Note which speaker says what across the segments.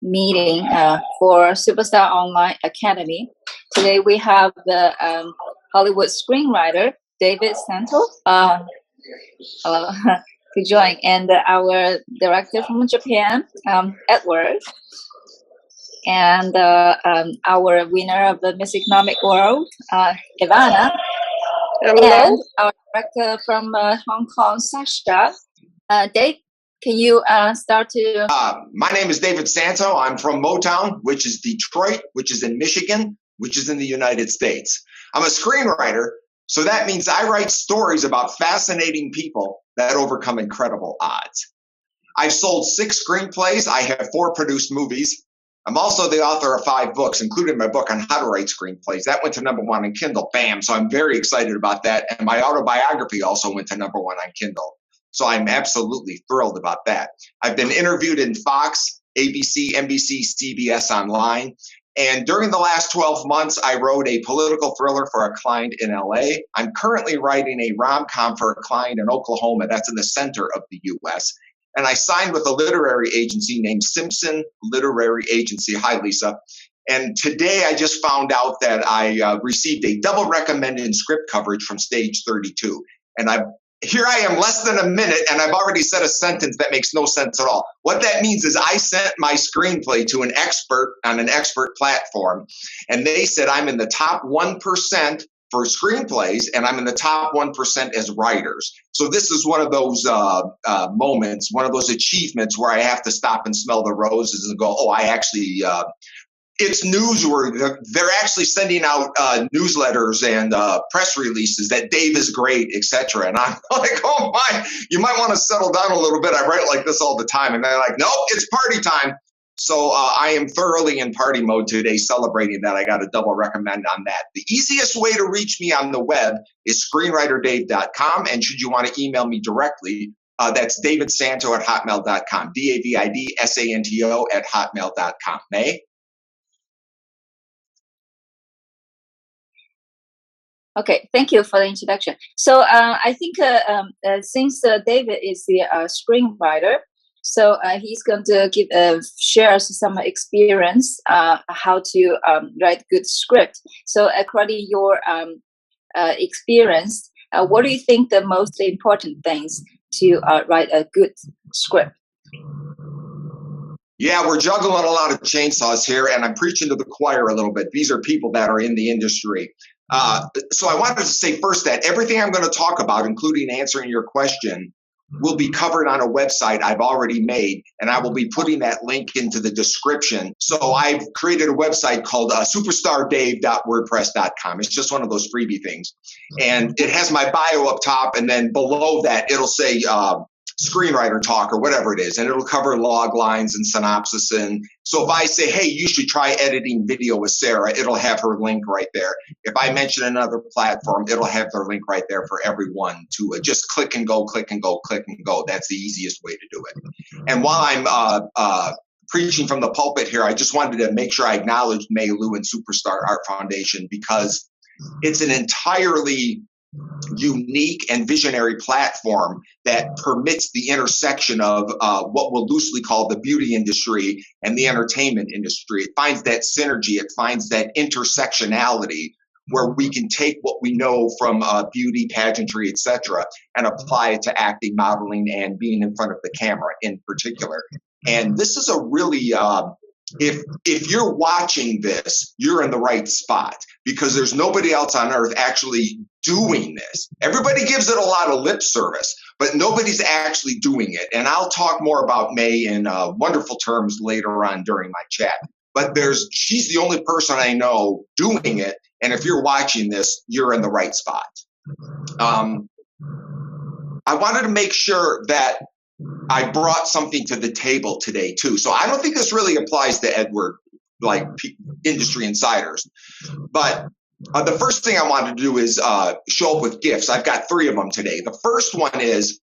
Speaker 1: meeting for Superstar Online Academy. Today we have the Hollywood screenwriter David Santo to join, and our director from Japan, Edward, and our winner of the Miss Economic World, Ivana.
Speaker 2: Hello.
Speaker 1: And our director from Hong Kong, Sasha. Dave, can you start to...
Speaker 3: My name is David Santo. I'm from Motown, which is Detroit, which is in Michigan, which is in the United States. I'm a screenwriter, so that means I write stories about fascinating people that overcome incredible odds. I've sold 6 screenplays. I have 4 produced movies. I'm also the author of 5 books, including my book on how to write screenplays. That went to #1 on Kindle. Bam! So I'm very excited about that. And my autobiography also went to #1 on Kindle. So I'm absolutely thrilled about that. I've been interviewed in Fox, ABC, NBC, CBS Online. And during the last 12 months, I wrote a political thriller for a client in LA. I'm currently writing a rom-com for a client in Oklahoma. That's in the center of the US. And I signed with a literary agency named Simpson Literary Agency. Hi, Lisa. And today I just found out that I received a double recommended script coverage from Stage 32. And here I am less than a minute, and I've already said a sentence that makes no sense at all. What that means is I sent my screenplay to an expert on an expert platform, and they said I'm in the top 1% for screenplays, and I'm in the top 1% as writers. So this is one of those moments, one of those achievements where I have to stop and smell the roses and go, oh, I actually, it's newsworthy. They're actually sending out newsletters and press releases that Dave is great, etc. And I'm like, oh my, you might want to settle down a little bit. I write like this all the time. And they're like, no, it's party time. So I am thoroughly in party mode today, celebrating that I got a double recommend on that. The easiest way to reach me on the web is screenwriterdave.com. And should you want to email me directly, that's davidsanto@hotmail.com, DAVIDSANTO@hotmail.com. May?
Speaker 1: Okay, thank you for the introduction. So I think since David is the screenwriter, so he's going to share us some experience how to write good script. So according to your experience, what do you think the most important things to write a good script?
Speaker 3: Yeah, we're juggling a lot of chainsaws here, and I'm preaching to the choir a little bit. These are people that are in the industry. So I wanted to say first that everything I'm going to talk about, including answering your question, will be covered on a website I've already made, and I will be putting that link into the description. So I've created a website called superstardave.wordpress.com. It's just one of those freebie things. And it has my bio up top, and then below that, it'll say screenwriter talk or whatever it is, and it'll cover log lines and synopsis. And so if I say, hey, you should try editing video with Sarah, it'll have her link right there. If I mention another platform, it'll have their link right there for everyone to just click and go, click and go, click and go. That's the easiest way to do it. And while I'm preaching from the pulpit here, I just wanted to make sure I acknowledged May Lu and Superstar Art Foundation, because it's an entirely unique and visionary platform that permits the intersection of what we'll loosely call the beauty industry and the entertainment industry. It finds that synergy, it finds that intersectionality where we can take what we know from beauty, pageantry, etc., and apply it to acting, modeling, and being in front of the camera in particular. And this is a really if you're watching this, you're in the right spot, because there's nobody else on earth actually doing this. Everybody gives it a lot of lip service, but nobody's actually doing it. And I'll talk more about May in wonderful terms later on during my chat. But she's the only person I know doing it. And if you're watching this, you're in the right spot. I wanted to make sure that I brought something to the table today too. So I don't think this really applies to Edward, like industry insiders. But the first thing I wanted to do is show up with gifts. I've got 3 of them today. The first one is,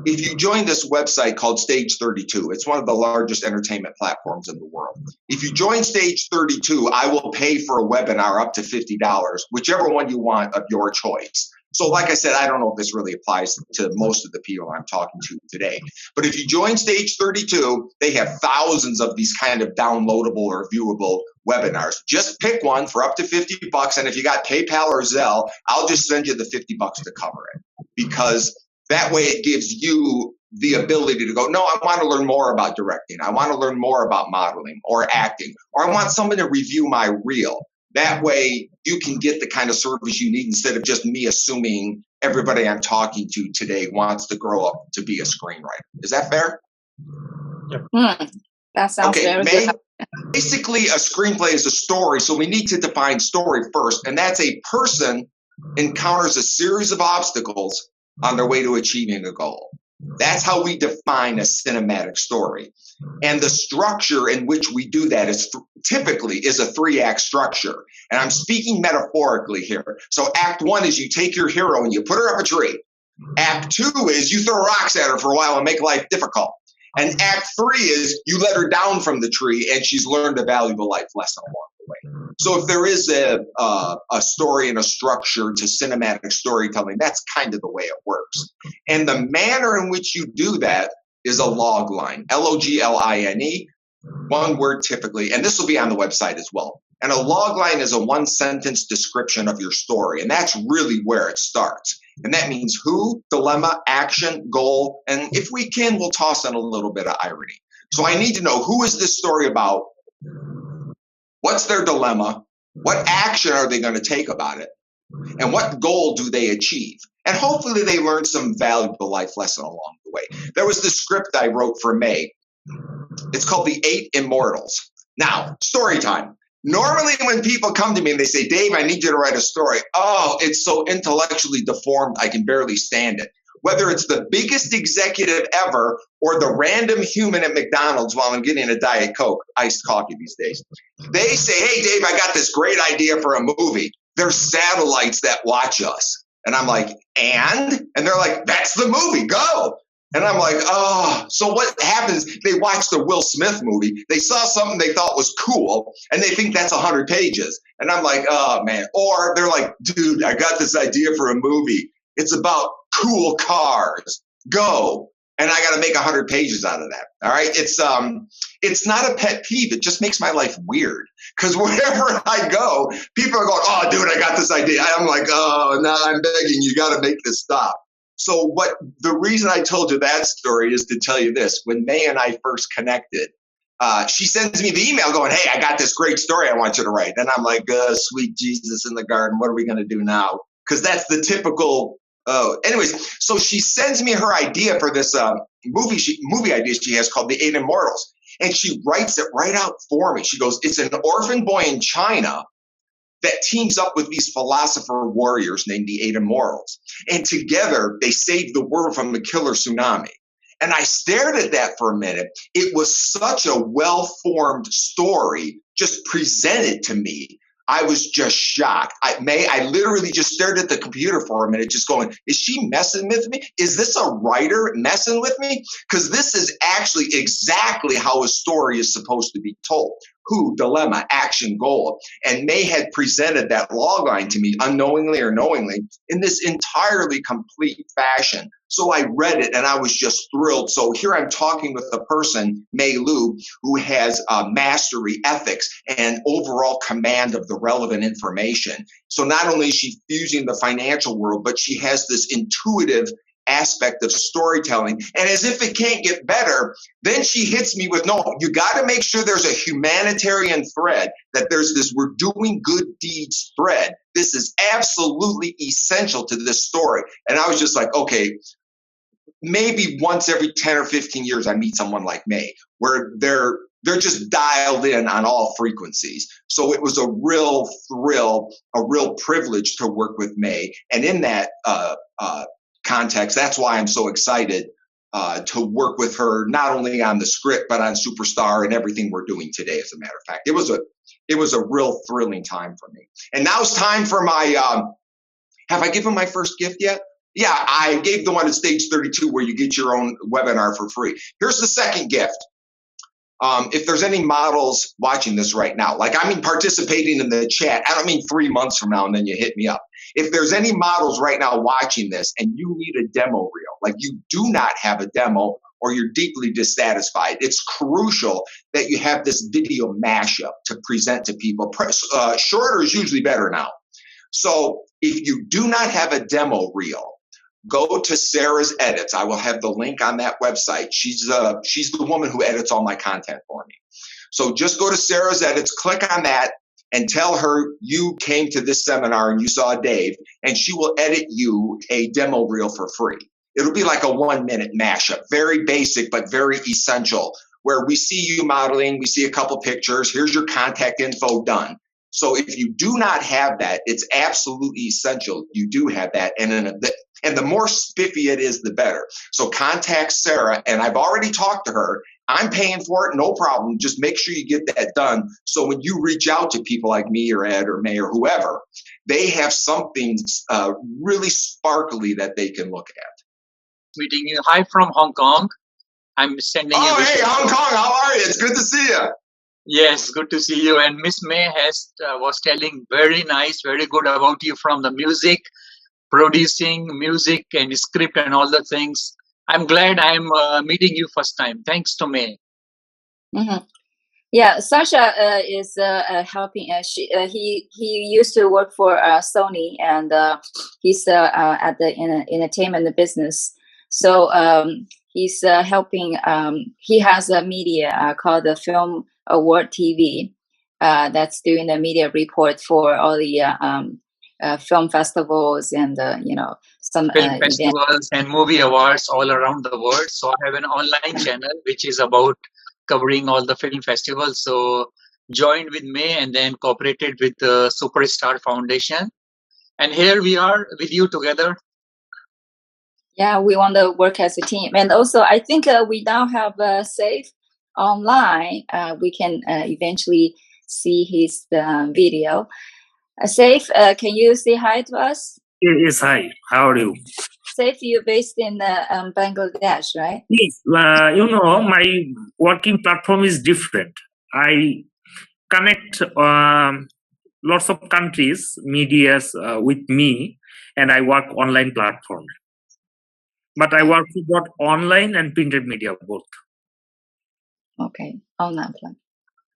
Speaker 3: if you join this website called Stage 32, it's one of the largest entertainment platforms in the world. If you join Stage 32, I will pay for a webinar up to $50, whichever one you want of your choice. So like I said, I don't know if this really applies to most of the people I'm talking to today. But if you join Stage 32, they have thousands of these kind of downloadable or viewable webinars. Just pick one for up to $50. And if you got PayPal or Zelle, I'll just send you the $50 to cover it. Because that way it gives you the ability to go, no, I want to learn more about directing. I want to learn more about modeling or acting, or I want someone to review my reel. That way you can get the kind of service you need instead of just me assuming everybody I'm talking to today wants to grow up to be a screenwriter. Is that fair?
Speaker 1: Yep. That sounds very good.
Speaker 3: Basically, a screenplay is a story, so we need to define story first, and that's a person encounters a series of obstacles on their way to achieving a goal. That's how we define a cinematic story. And the structure in which we do that is typically is a 3-act structure. And I'm speaking metaphorically here. So act 1 is you take your hero and you put her up a tree. Act 2 is you throw rocks at her for a while and make life difficult. And act 3 is you let her down from the tree and she's learned a valuable life lesson along the way. So if there is a story and a structure to cinematic storytelling, that's kind of the way it works. And the manner in which you do that is a log line, Logline, one word typically, and this will be on the website as well. And a log line is a 1-sentence description of your story, and that's really where it starts. And that means who, dilemma, action, goal, and if we can, we'll toss in a little bit of irony. So I need to know, who is this story about? What's their dilemma? What action are they going to take about it? And what goal do they achieve? And hopefully they learn some valuable life lesson along the way. There was this script I wrote for May. It's called The 8 Immortals. Now, story time. Normally when people come to me and they say, Dave, I need you to write a story. Oh, it's so intellectually deformed, I can barely stand it. Whether it's the biggest executive ever or the random human at McDonald's while I'm getting a Diet Coke, iced coffee these days, they say, hey, Dave, I got this great idea for a movie. There's satellites that watch us. And I'm like, and? And they're like, that's the movie, go. And I'm like, oh, so what happens? They watch the Will Smith movie. They saw something they thought was cool, and they think that's 100 pages. And I'm like, oh, man. Or they're like, dude, I got this idea for a movie. It's about cool cars. Go. And I got to make 100 pages out of that. All right. It's not a pet peeve. It just makes my life weird. Because wherever I go, people are going, oh, dude, I got this idea. I'm like, oh, no, I'm begging you, got to make this stop. So the reason I told you that story is to tell you this. When May and I first connected, she sends me the email going, hey, I got this great story I want you to write. And I'm like, sweet Jesus in the garden. What are we going to do now? Because that's the typical. Anyways, so she sends me her idea for this movie idea she has called The 8 Immortals. And she writes it right out for me. She goes, it's an orphan boy in China that teams up with these philosopher warriors named the 8 Immortals. And together, they save the world from the killer tsunami. And I stared at that for a minute. It was such a well-formed story just presented to me. I was just shocked. I literally just stared at the computer for a minute, just going, is she messing with me? Is this a writer messing with me? Because this is actually exactly how a story is supposed to be told. Who, dilemma, action, goal. And May had presented that logline to me unknowingly or knowingly in this entirely complete fashion. So I read it and I was just thrilled. So here I'm talking with a person, May Lu, who has mastery, ethics, and overall command of the relevant information. So not only is she fusing the financial world, but she has this intuitive aspect of storytelling. And as if it can't get better, then she hits me with, no, you got to make sure there's a humanitarian thread, that there's this we're doing good deeds thread. This is absolutely essential to this story. And I was just like, okay, maybe once every 10 or 15 years, I meet someone like May, where they're just dialed in on all frequencies. So it was a real thrill, a real privilege to work with May. And in that context, that's why I'm so excited to work with her, not only on the script, but on Superstar and everything we're doing today, as a matter of fact. It was a real thrilling time for me. And now it's time for my, have I given my first gift yet? Yeah, I gave the one at Stage 32 where you get your own webinar for free. Here's the second gift. If there's any models watching this right now, like I mean participating in the chat, I don't mean 3 months from now and then you hit me up. If there's any models right now watching this and you need a demo reel, like you do not have a demo or you're deeply dissatisfied, it's crucial that you have this video mashup to present to people. Shorter is usually better now. So if you do not have a demo reel, go to Sarah's Edits. I will have the link on that website. She's the woman who edits all my content for me. So just go to Sarah's Edits, click on that, and tell her you came to this seminar and you saw Dave, and she will edit you a demo reel for free. It'll be like a 1-minute mashup, very basic but very essential, where we see you modeling, we see a couple pictures, here's your contact info, done. So if you do not have that, it's absolutely essential you do have that, and the more spiffy it is, the better. So contact Sarah, and I've already talked to her. I'm paying for it, no problem. Just make sure you get that done. So when you reach out to people like me or Ed or May or whoever, they have something really sparkly that they can look at.
Speaker 2: Meeting you. Hi from Hong Kong. I'm sending you.
Speaker 3: Oh, hey, Hong Kong, how are you? It's good to see you.
Speaker 2: Yes, good to see you. And Miss May was telling very nice, very good about you from the music, producing music and script and all the things. I'm glad I'm meeting you first time. Thanks to May.
Speaker 1: Mm-hmm. Yeah, Sasha is helping. He used to work for Sony, and he's at the entertainment business. So he's helping. He has a media called the Film Award TV that's doing the media report for all the film festivals and some
Speaker 2: film festivals and movie awards all around the world. So I have an online channel which is about covering all the film festivals. So joined with May and then cooperated with the Superstar Foundation. And here we are with you together.
Speaker 1: Yeah, we want to work as a team. And also, I think we now have Safe online. We can eventually see his video. Safe, can you say hi to us?
Speaker 4: Yes, hi. How are you?
Speaker 1: Safe, you're based in Bangladesh, right?
Speaker 4: Yes. My working platform is different. I connect lots of countries, medias with me, and I work online platform. But I work with both online and printed media both.
Speaker 1: Okay, online platform.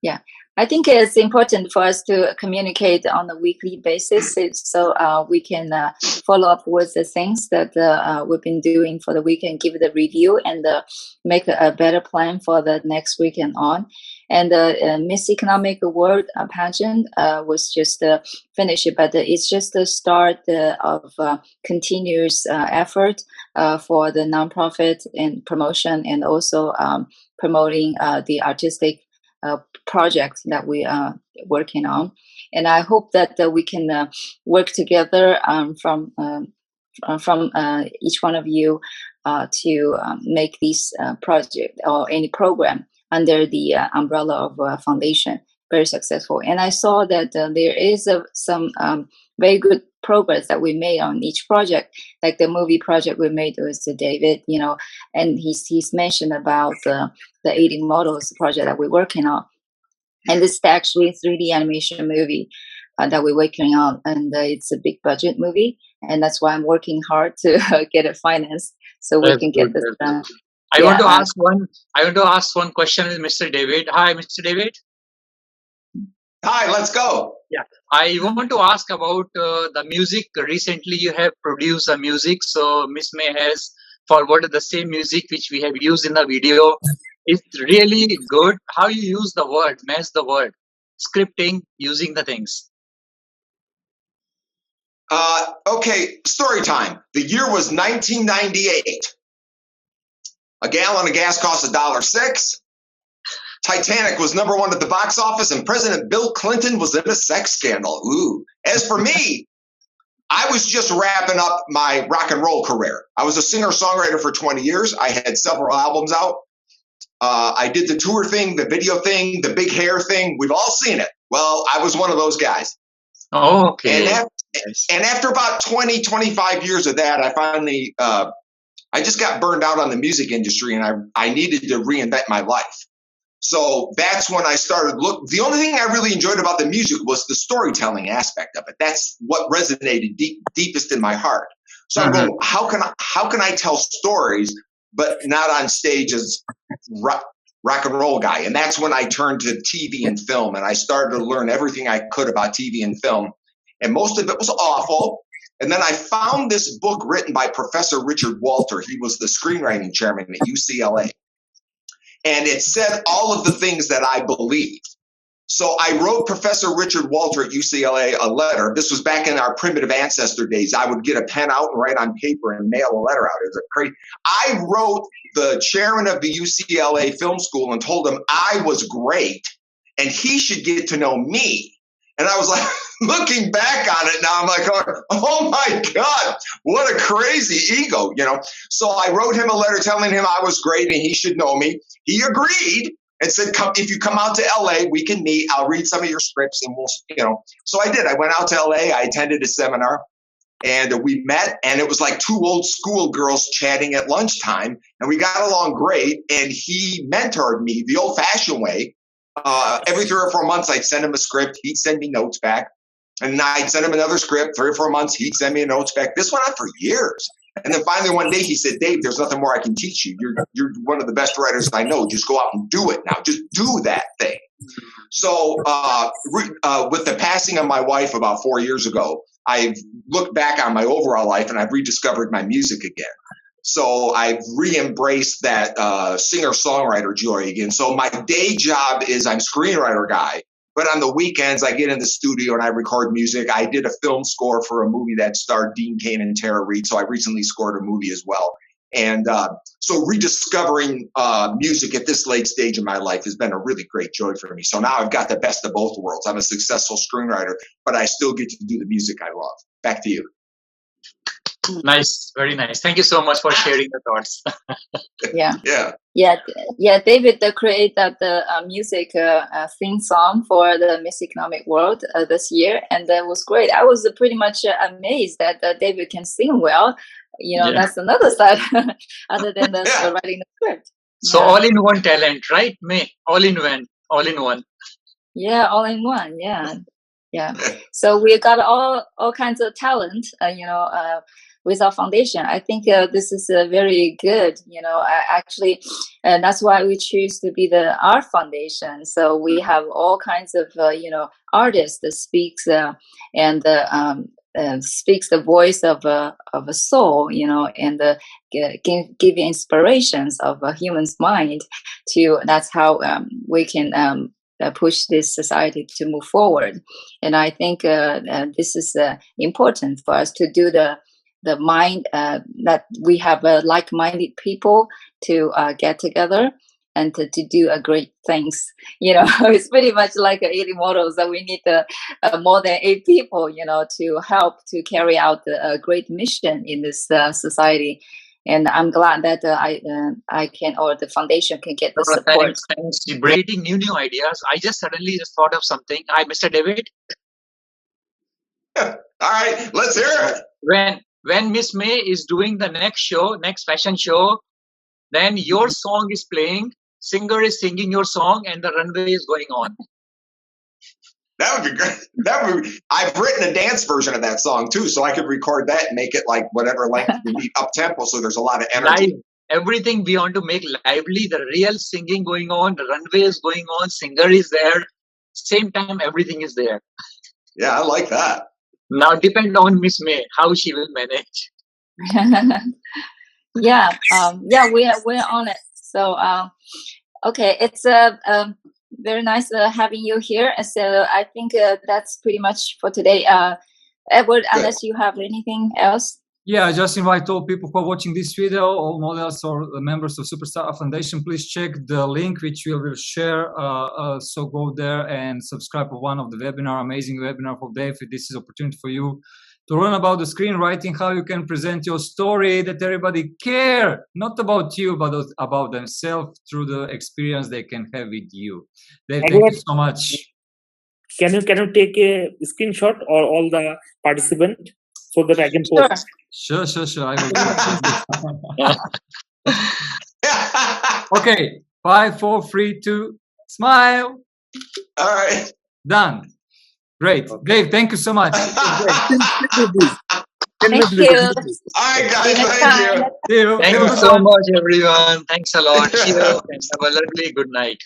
Speaker 1: Yeah, I think it's important for us to communicate on a weekly basis, so we can follow up with the things that we've been doing for the week and give the review and make a better plan for the next week and on. And the Miss Economic Award pageant was just finished, but it's just the start of continuous effort for the nonprofit and promotion, and also promoting the artistic projects that we are working on. And I hope that we can work together from each one of you to make this project or any program under the umbrella of foundation very successful. And I saw that there is some very good progress that we made on each project, like the movie project we made with David, and he's mentioned about the 80 models project that we're working on. And this is actually a 3D animation movie that we're working on, and it's a big budget movie, and that's why I'm working hard to get it financed so we can get this done.
Speaker 2: I want to ask one question with Mr. David. Hi, Mr. David.
Speaker 3: Hi, let's go.
Speaker 2: Yeah, I want to ask about the music. Recently, you have produced the music, so Miss May has forwarded the same music which we have used in the video. It's really good. How you use the word, match the word, scripting, using the things.
Speaker 3: Okay, story time. The year was 1998. A gallon of gas cost $1.06. Titanic was #1 at the box office, and President Bill Clinton was in a sex scandal. Ooh. As for me, I was just wrapping up my rock and roll career. I was a singer-songwriter for 20 years. I had several albums out. I did the tour thing, the video thing, the big hair thing. We've all seen it. Well, I was one of those guys.
Speaker 2: Oh, okay.
Speaker 3: And after about 20, 25 years of that, I finally, I just got burned out on the music industry, and I needed to reinvent my life. So that's when I started the only thing I really enjoyed about the music was the storytelling aspect of it. That's what resonated deepest in my heart. So I go, how can I tell stories, but not on stage as rock and roll guy? And that's when I turned to TV and film, and I started to learn everything I could about TV and film. And most of it was awful. And then I found this book written by Professor Richard Walter. He was the screenwriting chairman at UCLA. And it said all of the things that I believe. So I wrote Professor Richard Walter at UCLA a letter. This was back in our primitive ancestor days. I would get a pen out and write on paper and mail a letter out. It was crazy. I wrote the chairman of the UCLA Film School and told him I was great and he should get to know me. And I was like, looking back on it now, I'm like, oh my God, what a crazy ego, you know? So I wrote him a letter telling him I was great and he should know me. He agreed and said, if you come out to LA, we can meet. I'll read some of your scripts and we'll, you know. So I did. I went out to LA. I attended a seminar and we met, and it was like two old school girls chatting at lunchtime, and we got along great. And he mentored me the old fashioned way. Every 3 or 4 months, I'd send him a script. He'd send me notes back. And I'd send him another script. 3 or 4 months, he'd send me notes back. This went on for years. And then finally one day he said, Dave, there's nothing more I can teach you. You're one of the best writers I know. Just go out and do it now. Just do that thing. So with the passing of my wife about 4 years ago, I've looked back on my overall life and I've rediscovered my music again. So I've re-embraced that singer-songwriter joy again. So my day job is I'm screenwriter guy, but on the weekends I get in the studio and I record music. I did a film score for a movie that starred Dean Cain and Tara Reid, so I recently scored a movie as well. And so rediscovering music at this late stage in my life has been a really great joy for me. So now I've got the best of both worlds. I'm a successful screenwriter, but I still get to do the music I love. Back to you.
Speaker 2: Nice, very nice. Thank you so much for sharing the thoughts.
Speaker 1: Yeah. David created the music theme song for the Miss Economic World this year, and that was great. I was pretty much amazed that David can sing well. You know, that's another side other than the writing the script.
Speaker 2: So all in one talent, right, May? All in one.
Speaker 1: Yeah, all in one. Yeah. So we got all kinds of talent. With our foundation, I think this is very good. Actually, and that's why we choose to be the art foundation. So we have all kinds of artists that speaks speaks the voice of a soul, and give inspirations of a human's mind to. That's how we can push this society to move forward. And I think this is important for us to do the mind that we have like-minded people to get together and to do great things. It's pretty much like 80 models that we need more than 8 people, to help to carry out a great mission in this society. And I'm glad that I can, or the foundation can get the support.
Speaker 2: Thanks. Creating new ideas. I just suddenly thought of something. Hi, Mr. David.
Speaker 3: All right, let's hear
Speaker 2: it. When Miss May is doing the next fashion show, then your song is playing, singer is singing your song, and the runway is going on.
Speaker 3: That would be great. I've written a dance version of that song too, so I could record that and make it like whatever length we need, up tempo, so there's a lot of energy.
Speaker 2: Live. Everything we want to make lively, the real singing going on, the runway is going on, singer is there, same time everything is there.
Speaker 3: Yeah, I like that.
Speaker 2: Now depend on Miss May how she will manage.
Speaker 1: We're on it. So okay, it's very nice having you here. So I think that's pretty much for today. Edward, unless you have anything else.
Speaker 5: Yeah, I just invite all people who are watching this video, all models or members of Superstar Foundation, please check the link which we will share. So go there and subscribe to one of the webinar, amazing webinar for Dave. This is opportunity for you to learn about the screenwriting, how you can present your story that everybody care, not about you, but about themselves through the experience they can have with you. Dave, thank you so much.
Speaker 4: Can you take a screenshot or all the participants so that I can post?
Speaker 5: Sure. I will do it. Okay, 5, 4, 3, 2. Smile.
Speaker 3: All right.
Speaker 5: Done. Great. Dave, thank you so much.
Speaker 1: Thank you.
Speaker 3: All right, guys. Thank you.
Speaker 5: See you.
Speaker 2: Thank you so much, everyone. Thanks a lot. Cheers and have a lovely good night.